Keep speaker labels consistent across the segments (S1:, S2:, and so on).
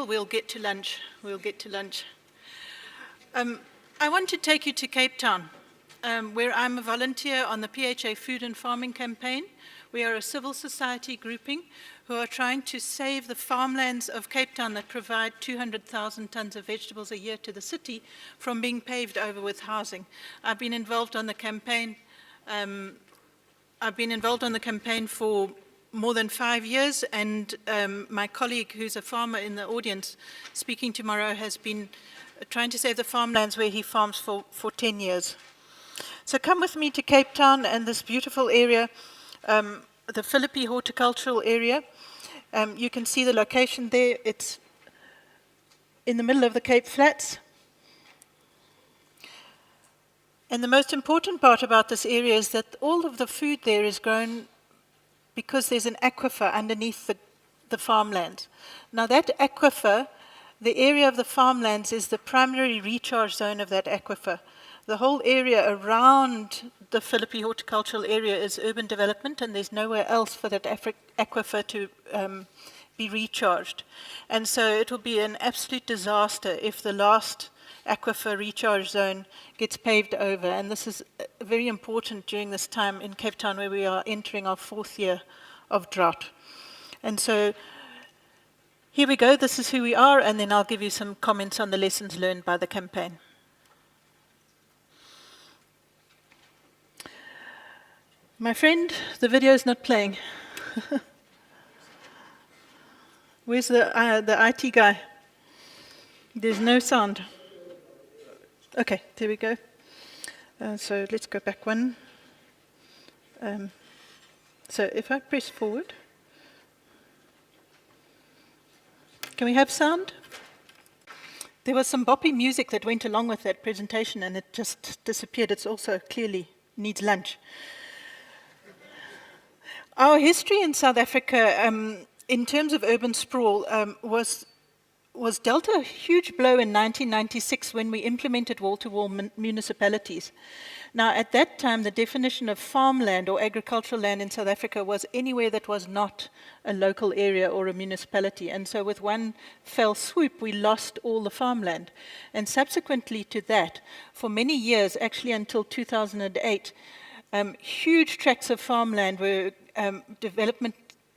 S1: We'll get to lunch. I want to take you to Cape Town, where I'm a volunteer on the PHA Food and Farming Campaign. We are a civil society grouping who are trying to save the farmlands of Cape Town that provide 200,000 tons of vegetables a year to the city from being paved over with housing. I've been involved on the campaign. For more than 5 years, and my colleague, who's a farmer in the audience speaking tomorrow, has been trying to save the farmlands where he farms for 10 years. So come with me to Cape Town and this beautiful area, the Philippi horticultural area. You can see the location there. It's in the middle of the Cape Flats. And the most important part about this area is that all of the food there is grown because there's an aquifer underneath the farmlands. Now that aquifer, the area of the farmlands is the primary recharge zone of that aquifer. The whole area around the Philippi horticultural area is urban development, and there's nowhere else for that aquifer to be recharged. And so it will be an absolute disaster if the last aquifer recharge zone gets paved over, and this is very important during this time in Cape Town where we are entering our 4th year of drought. And so here we go, this is who we are, and then I'll give you some comments on the lessons learned by the campaign. My friend, the video is not playing. Where's the IT guy? There's no sound. Okay, there we go. So let's go back one. So if I press forward, can we have sound? There was some boppy music that went along with that presentation and it just disappeared. It's also clearly needs lunch. Our history in South Africa, in terms of urban sprawl, was dealt a huge blow in 1996 when we implemented wall-to-wall municipalities. Now, at that time, the definition of farmland or agricultural land in South Africa was anywhere that was not a local area or a municipality. And so with one fell swoop, we lost all the farmland. And subsequently to that, for many years, actually until 2008, huge tracts of farmland were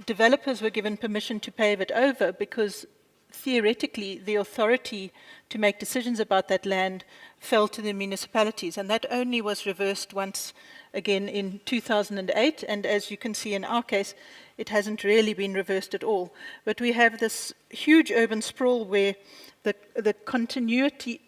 S1: developers were given permission to pave it over because theoretically the authority to make decisions about that land fell to the municipalities, and that only was reversed once again in 2008, and as you can see in our case, it hasn't really been reversed at all. But we have this huge urban sprawl where the continuity.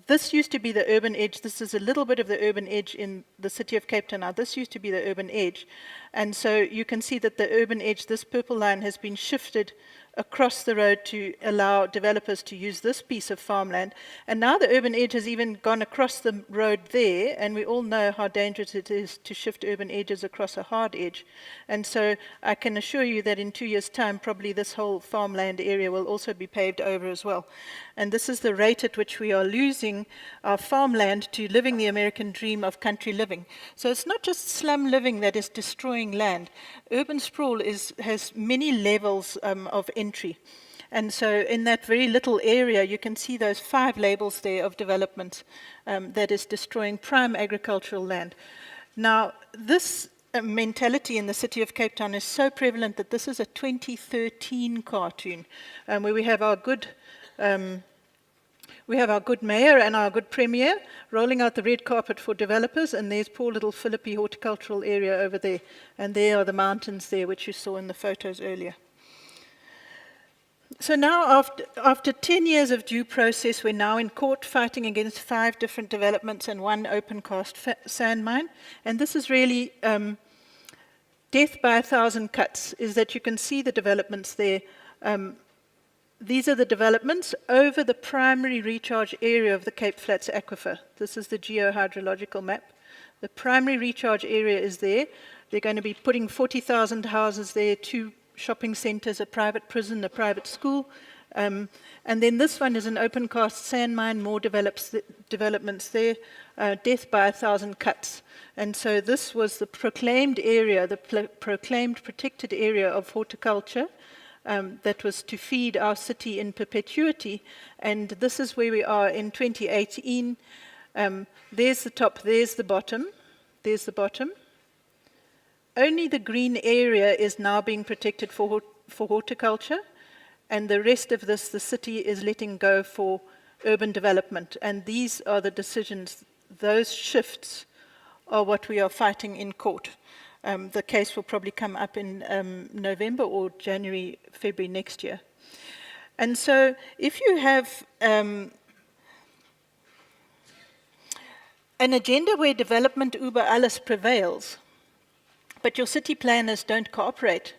S1: This used to be the urban edge. This is a little bit of the urban edge in the city of Cape Town. Now, this used to be the urban edge. And so you can see that the urban edge, this purple line, has been shifted across the road to allow developers to use this piece of farmland. And now the urban edge has even gone across the road there, and we all know how dangerous it is to shift urban edges across a hard edge. And so I can assure you that in 2 years' time, probably this whole farmland area will also be paved over as well. And this is the rate at which we are losing our farmland to living the American dream of country living. So it's not just slum living that is destroying land. Urban sprawl has many levels of entry. And so in that very little area, you can see those 5 labels there of development that is destroying prime agricultural land. Now, this mentality in the city of Cape Town is so prevalent that this is a 2013 cartoon where we have our good mayor and our good premier rolling out the red carpet for developers, and there's poor little Philippi horticultural area over there, and there are the mountains there, which you saw in the photos earlier. So now, after 10 years of due process, we're now in court fighting against 5 different developments and 1 open-cast sand mine, and this is really death by 1,000 cuts, is that you can see the developments there. These are the developments over the primary recharge area of the Cape Flats aquifer. This is the geohydrological map. The primary recharge area is there. They're going to be putting 40,000 houses there, 2 shopping centres, a private prison, a private school, And then this one is an open cast sand mine, more developments there, death by 1,000 cuts. And so this was the proclaimed area, the proclaimed protected area of horticulture that was to feed our city in perpetuity. And this is where we are in 2018. There's the top, there's the bottom, there's the bottom. Only the green area is now being protected for horticulture, and the rest of this, the city is letting go for urban development. And these are the decisions, those shifts are what we are fighting in court. The case will probably come up in November or January, February next year. And so if you have an agenda where development über alles prevails, but your city planners don't cooperate,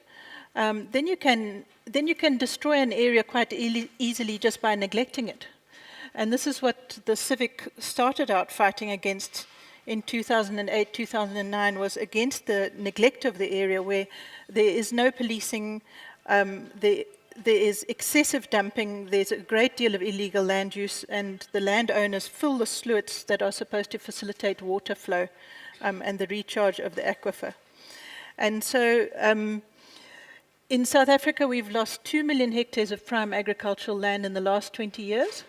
S1: then you can destroy an area quite easily just by neglecting it. And this is what the Civic started out fighting against in 2008, 2009, was against the neglect of the area where there is no policing, there is excessive dumping, there's a great deal of illegal land use, and the landowners fill the sluits that are supposed to facilitate water flow and the recharge of the aquifer. And so in South Africa, we've lost 2 million hectares of prime agricultural land in the last 20 years.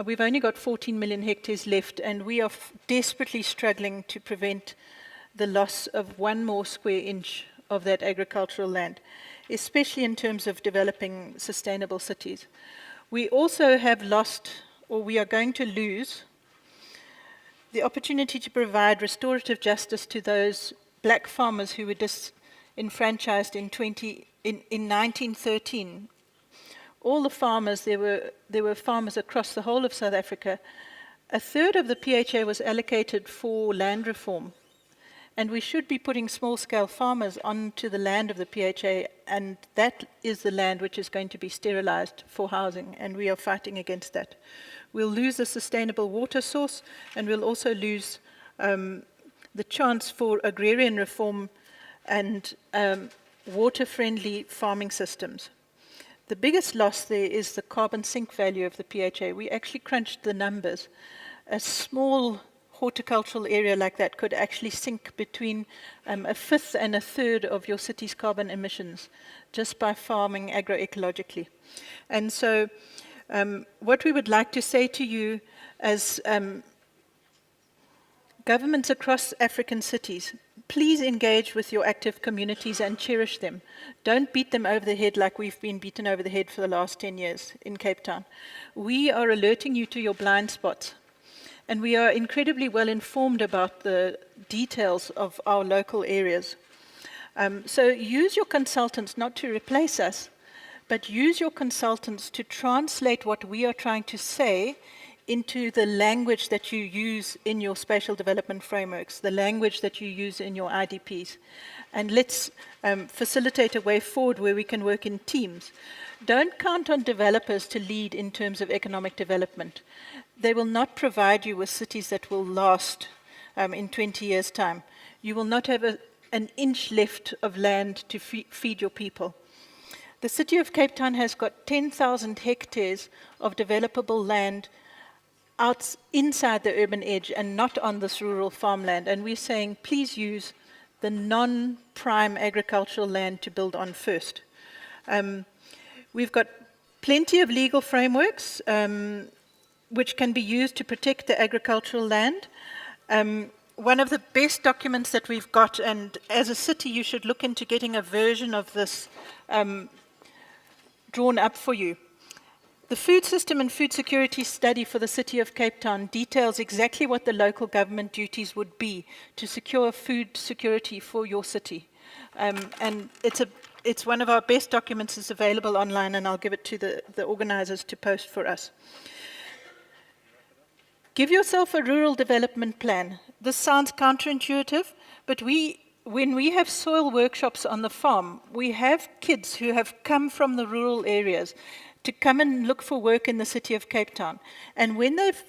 S1: We've only got 14 million hectares left, and we are desperately struggling to prevent the loss of 1 more square inch of that agricultural land, especially in terms of developing sustainable cities. We also have lost, or we are going to lose, the opportunity to provide restorative justice to those black farmers who were disenfranchised in 1913. All the farmers, there were farmers across the whole of South Africa. A third of the PHA was allocated for land reform. And we should be putting small-scale farmers onto the land of the PHA, and that is the land which is going to be sterilized for housing, and we are fighting against that. We'll lose a sustainable water source, and we'll also lose the chance for agrarian reform and water-friendly farming systems. The biggest loss there is the carbon sink value of the PHA. We actually crunched the numbers. A small horticultural area like that could actually sink between 1/5 and 1/3 of your city's carbon emissions just by farming agroecologically. And so what we would like to say to you as governments across African cities, please engage with your active communities and cherish them. Don't beat them over the head like we've been beaten over the head for the last 10 years in Cape Town. We are alerting you to your blind spots, and we are incredibly well informed about the details of our local areas. So use your consultants not to replace us, but use your consultants to translate what we are trying to say into the language that you use in your spatial development frameworks, the language that you use in your IDPs. And let's facilitate a way forward where we can work in teams. Don't count on developers to lead in terms of economic development. They will not provide you with cities that will last in 20 years' time. You will not have an inch left of land to feed your people. The city of Cape Town has got 10,000 hectares of developable land inside the urban edge and not on this rural farmland. And we're saying, please use the non-prime agricultural land to build on first. We've got plenty of legal frameworks which can be used to protect the agricultural land. One of the best documents that we've got, and as a city you should look into getting a version of this drawn up for you. The Food System and Food Security Study for the City of Cape Town details exactly what the local government duties would be to secure food security for your city. And it's one of our best documents. It's available online, and I'll give it to the organizers to post for us. Give yourself a rural development plan. This sounds counterintuitive, but when we have soil workshops on the farm, we have kids who have come from the rural areas to come and look for work in the city of Cape Town. And when they've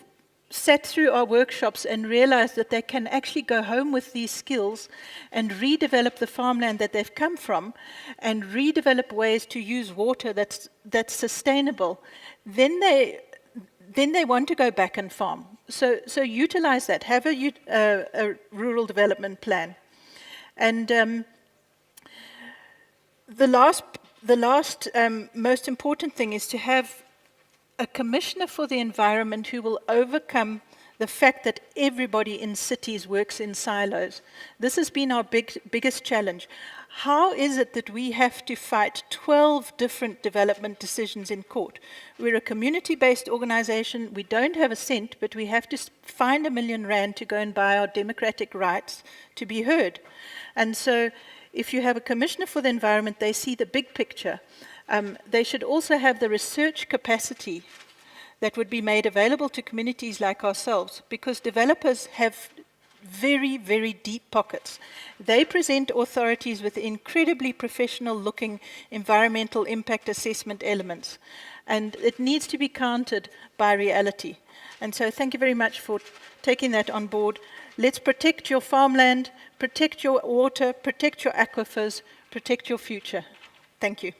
S1: sat through our workshops and realized that they can actually go home with these skills and redevelop the farmland that they've come from and redevelop ways to use water that's sustainable, then they want to go back and farm. So utilize that. Have a rural development plan. And the last most important thing is to have a commissioner for the environment who will overcome the fact that everybody in cities works in silos. This has been our biggest challenge. How is it that we have to fight 12 different development decisions in court? We're a community-based organization. We don't have a cent, but we have to find R1 million to go and buy our democratic rights to be heard. And so if you have a commissioner for the environment, they see the big picture. They should also have the research capacity that would be made available to communities like ourselves, because developers have very, very deep pockets. They present authorities with incredibly professional-looking environmental impact assessment elements, and it needs to be countered by reality. And so thank you very much for taking that on board. Let's protect your farmland, protect your water, protect your aquifers, protect your future. Thank you.